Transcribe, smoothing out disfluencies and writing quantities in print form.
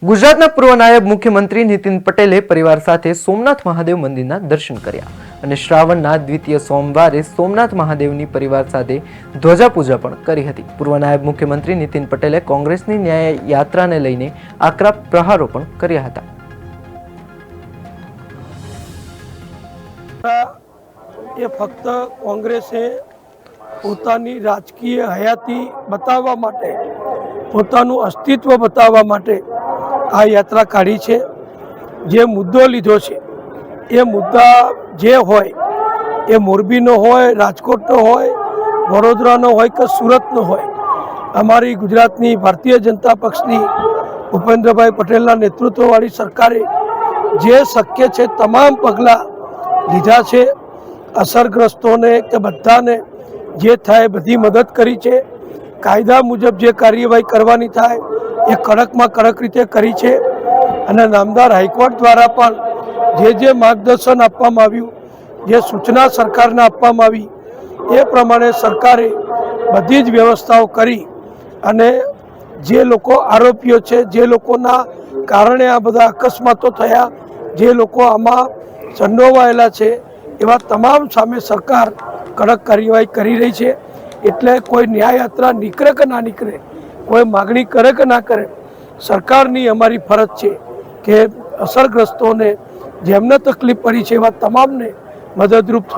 ગુજરાતના પૂર્વ નાયબ મુખ્યમંત્રી નીતિન પટેલે પરિવાર સાથે સોમનાથ મહાદેવ મંદિરના દર્શન કર્યા અને શ્રાવણના દ્વિતીય સોમવારે સોમનાથ મહાદેવની પરિવાર સાથે ધ્વજા પૂજા પણ કરી હતી। પૂર્વ નાયબ મુખ્યમંત્રી નીતિન પટેલે કોંગ્રેસની ન્યાય યાત્રાને લઈને આકરા પ્રહારો પણ કર્યા હતા। એ ફક્ત કોંગ્રેસે પોતાની રાજકીય હયાતી બતાવવા માટે, પોતાનું અસ્તિત્વ બતાવવા માટે આ યાત્રા કાઢી છે। જે મુદ્દો લીધો છે એ મુદ્દા જે હોય એ મોરબીનો હોય, રાજકોટનો હોય, વડોદરાનો હોય કે સુરતનો હોય, અમારી ગુજરાતની ભારતીય જનતા પક્ષની ભૂપેન્દ્રભાઈ પટેલના નેતૃત્વવાળી સરકારે જે શક્ય છે તમામ પગલાં લીધા છે। અસરગ્રસ્તોને કે બધાને જે થાય બધી મદદ કરી છે। કાયદા મુજબ જે કાર્યવાહી કરવાની થાય એ કડકમાં કડક રીતે કરી છે અને નામદાર હાઈકોર્ટ દ્વારા પણ જે માર્ગદર્શન આપવામાં આવ્યું, જે સૂચના સરકારને આપવામાં આવી એ પ્રમાણે સરકારે બધી જ વ્યવસ્થાઓ કરી અને જે લોકો આરોપીઓ છે, જે લોકોના કારણે આ બધા અકસ્માતો થયા, જે લોકો આમાં સંડોવાયેલા છે એવા તમામ સામે સરકાર કડક કાર્યવાહી કરી રહી છે। એટલે કોઈ ન્યાયયાત્રા નીકળે કે ના નીકળે, કોઈ માગણી કરે કે ના કરે, સરકારની અમારી ફરજ છે કે અસરગ્રસ્તોને જેમને તકલીફ પડી છે એવા તમામને મદદરૂપ